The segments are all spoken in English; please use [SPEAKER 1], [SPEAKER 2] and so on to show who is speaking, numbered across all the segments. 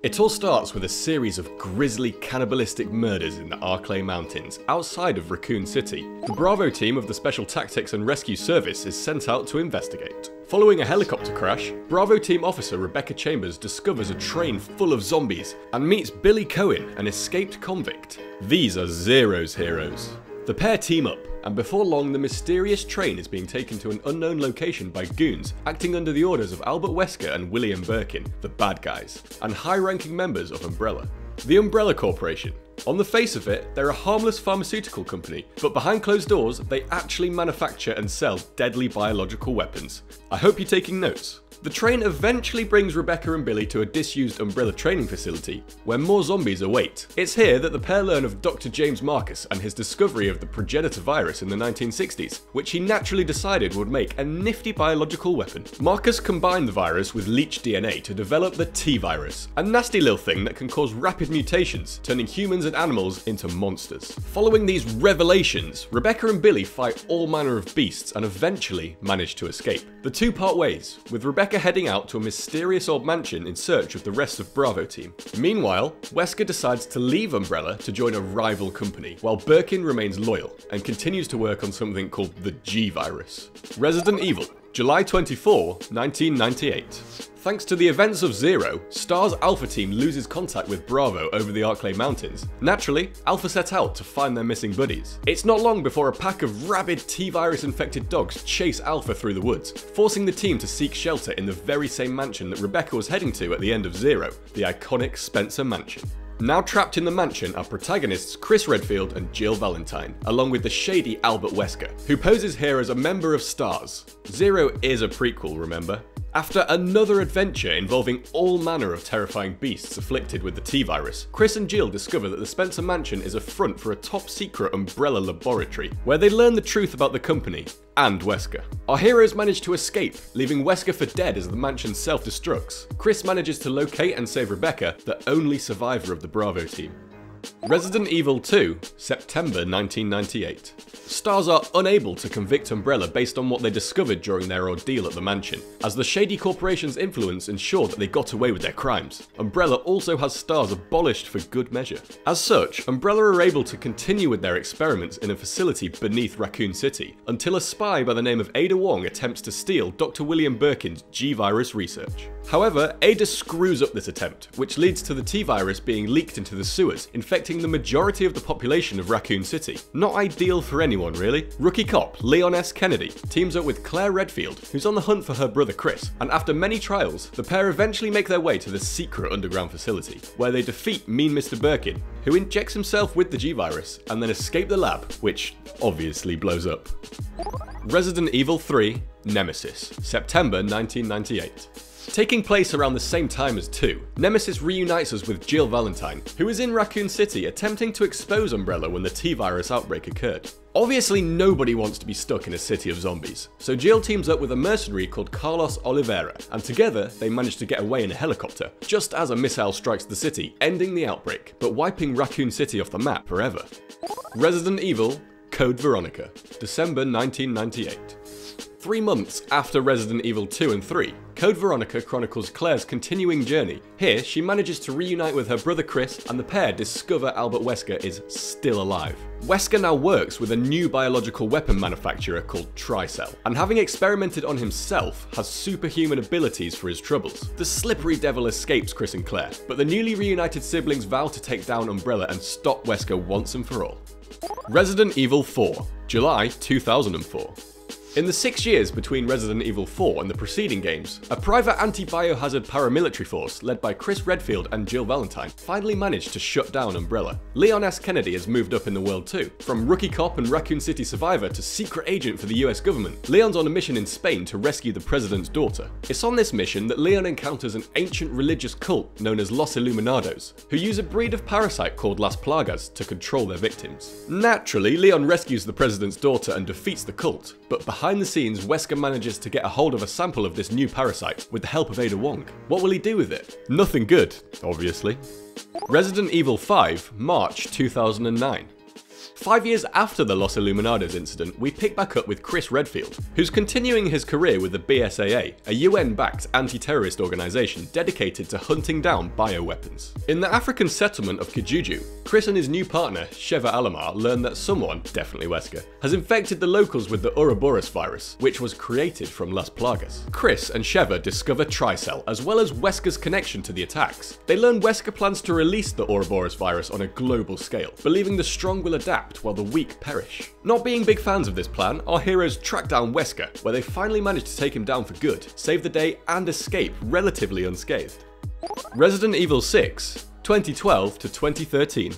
[SPEAKER 1] It all starts with a series of grisly cannibalistic murders in the Arklay Mountains, outside of Raccoon City. The Bravo team of the Special Tactics and Rescue Service is sent out to investigate. Following a helicopter crash, Bravo team officer Rebecca Chambers discovers a train full of zombies and meets Billy Cohen, an escaped convict. These are Zero's heroes. The pair team up, and before long the mysterious train is being taken to an unknown location by goons acting under the orders of Albert Wesker and William Birkin, the bad guys, and high-ranking members of Umbrella. The Umbrella Corporation. On the face of it, they're a harmless pharmaceutical company, but behind closed doors, they actually manufacture and sell deadly biological weapons. I hope you're taking notes. The train eventually brings Rebecca and Billy to a disused Umbrella training facility, where more zombies await. It's here that the pair learn of Dr. James Marcus and his discovery of the progenitor virus in the 1960s, which he naturally decided would make a nifty biological weapon. Marcus combined the virus with leech DNA to develop the T-virus, a nasty little thing that can cause rapid mutations, turning humans and animals into monsters. Following these revelations, Rebecca and Billy fight all manner of beasts and eventually manage to escape. The two part ways, with Rebecca heading out to a mysterious old mansion in search of the rest of Bravo team. Meanwhile, Wesker decides to leave Umbrella to join a rival company, while Birkin remains loyal and continues to work on something called the G-virus. Resident Evil, July 24, 1998. Thanks to the events of Zero, STAR's Alpha team loses contact with Bravo over the Arklay Mountains. Naturally, Alpha set out to find their missing buddies. It's not long before a pack of rabid T-virus infected dogs chase Alpha through the woods, forcing the team to seek shelter in the very same mansion that Rebecca was heading to at the end of Zero, the iconic Spencer Mansion. Now trapped in the mansion are protagonists Chris Redfield and Jill Valentine, along with the shady Albert Wesker, who poses here as a member of STARS. Zero is a prequel, remember? After another adventure involving all manner of terrifying beasts afflicted with the T-virus, Chris and Jill discover that the Spencer Mansion is a front for a top-secret Umbrella laboratory, where they learn the truth about the company and Wesker. Our heroes manage to escape, leaving Wesker for dead as the mansion self-destructs. Chris manages to locate and save Rebecca, the only survivor of the Bravo team. Resident Evil 2, September 1998. STARS are unable to convict Umbrella based on what they discovered during their ordeal at the mansion, as the shady corporation's influence ensured that they got away with their crimes. Umbrella also has STARS abolished for good measure. As such, Umbrella are able to continue with their experiments in a facility beneath Raccoon City, until a spy by the name of Ada Wong attempts to steal Dr. William Birkin's G-virus research. However, Ada screws up this attempt, which leads to the T-virus being leaked into the sewers, infecting the majority of the population of Raccoon City. Not ideal for anyone, really. Rookie cop Leon S. Kennedy teams up with Claire Redfield, who's on the hunt for her brother Chris, and after many trials, the pair eventually make their way to the secret underground facility, where they defeat mean Mr. Birkin, who injects himself with the G-virus, and then escape the lab, which obviously blows up. Resident Evil 3, Nemesis, September 1998. Taking place around the same time as 2, Nemesis reunites us with Jill Valentine, who is in Raccoon City attempting to expose Umbrella when the T-virus outbreak occurred. Obviously nobody wants to be stuck in a city of zombies, so Jill teams up with a mercenary called Carlos Oliveira, and together they manage to get away in a helicopter, just as a missile strikes the city, ending the outbreak, but wiping Raccoon City off the map forever. Resident Evil, Code Veronica, December 1998. 3 months after Resident Evil 2 and 3, Code Veronica chronicles Claire's continuing journey. Here, she manages to reunite with her brother Chris, and the pair discover Albert Wesker is still alive. Wesker now works with a new biological weapon manufacturer called Tricell, and having experimented on himself, has superhuman abilities for his troubles. The slippery devil escapes Chris and Claire, but the newly reunited siblings vow to take down Umbrella and stop Wesker once and for all. Resident Evil 4, July 2004. In the 6 years between Resident Evil 4 and the preceding games, a private anti-biohazard paramilitary force led by Chris Redfield and Jill Valentine finally managed to shut down Umbrella. Leon S. Kennedy has moved up in the world too. From rookie cop and Raccoon City survivor to secret agent for the US government, Leon's on a mission in Spain to rescue the president's daughter. It's on this mission that Leon encounters an ancient religious cult known as Los Iluminados, who use a breed of parasite called Las Plagas to control their victims. Naturally, Leon rescues the president's daughter and defeats the cult, but behind the scenes, Wesker manages to get a hold of a sample of this new parasite with the help of Ada Wong. What will he do with it? Nothing good, obviously. Resident Evil 5, March 2009. 5 years after the Los Illuminados incident, we pick back up with Chris Redfield, who's continuing his career with the BSAA, a UN-backed anti-terrorist organisation dedicated to hunting down bioweapons. In the African settlement of Kijuju, Chris and his new partner, Sheva Alomar, learn that someone, definitely Wesker, has infected the locals with the Ouroboros virus, which was created from Las Plagas. Chris and Sheva discover Tricell, as well as Wesker's connection to the attacks. They learn Wesker plans to release the Ouroboros virus on a global scale, believing the strong will adapt while the weak perish. Not being big fans of this plan, our heroes track down Wesker, where they finally manage to take him down for good, save the day and escape relatively unscathed. Resident Evil 6, 2012 to 2013.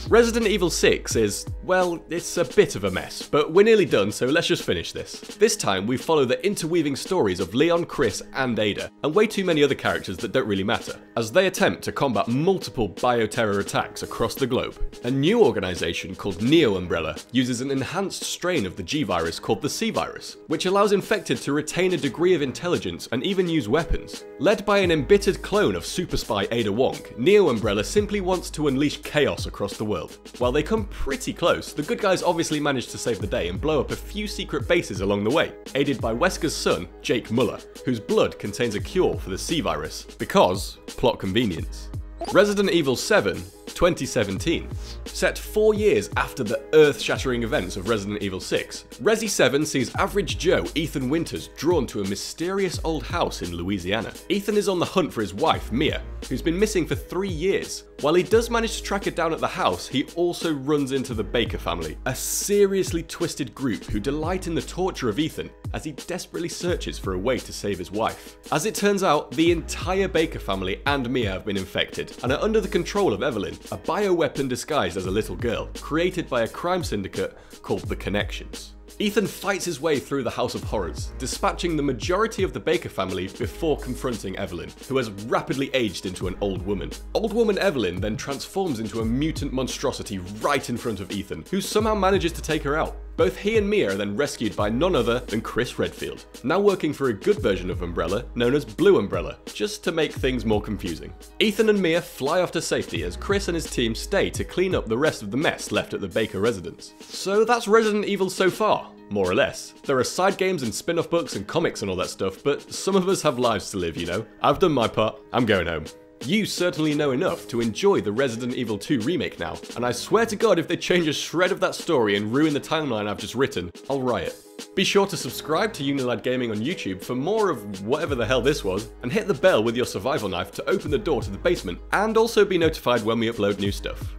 [SPEAKER 1] Resident Evil 6 is, well, it's a bit of a mess, but we're nearly done, so let's just finish this. This time we follow the interweaving stories of Leon, Chris, and Ada, and way too many other characters that don't really matter, as they attempt to combat multiple bioterror attacks across the globe. A new organisation called Neo Umbrella uses an enhanced strain of the G virus called the C virus, which allows infected to retain a degree of intelligence and even use weapons. Led by an embittered clone of super spy Ada Wong, Neo Umbrella simply wants to unleash chaos across the world. While they come pretty close, the good guys obviously manage to save the day and blow up a few secret bases along the way, aided by Wesker's son, Jake Muller, whose blood contains a cure for the C virus, because plot convenience. Resident Evil 7, 2017. Set 4 years after the earth-shattering events of Resident Evil 6, Resi 7 sees average Joe Ethan Winters drawn to a mysterious old house in Louisiana. Ethan is on the hunt for his wife, Mia, who's been missing for 3 years. While he does manage to track her down at the house, he also runs into the Baker family, a seriously twisted group who delight in the torture of Ethan as he desperately searches for a way to save his wife. As it turns out, the entire Baker family and Mia have been infected and are under the control of Evelyn, a bioweapon disguised as a little girl, created by a crime syndicate called the Connections. Ethan fights his way through the House of Horrors, dispatching the majority of the Baker family before confronting Evelyn, who has rapidly aged into an old woman. Old woman Evelyn then transforms into a mutant monstrosity right in front of Ethan, who somehow manages to take her out. Both he and Mia are then rescued by none other than Chris Redfield, now working for a good version of Umbrella known as Blue Umbrella, just to make things more confusing. Ethan and Mia fly off to safety as Chris and his team stay to clean up the rest of the mess left at the Baker residence. So that's Resident Evil so far, more or less. There are side games and spin-off books and comics and all that stuff, but some of us have lives to live, you know. I've done my part, I'm going home. You certainly know enough to enjoy the Resident Evil 2 remake now, and I swear to God if they change a shred of that story and ruin the timeline I've just written, I'll riot. Be sure to subscribe to Unilad Gaming on YouTube for more of whatever the hell this was, and hit the bell with your survival knife to open the door to the basement, and also be notified when we upload new stuff.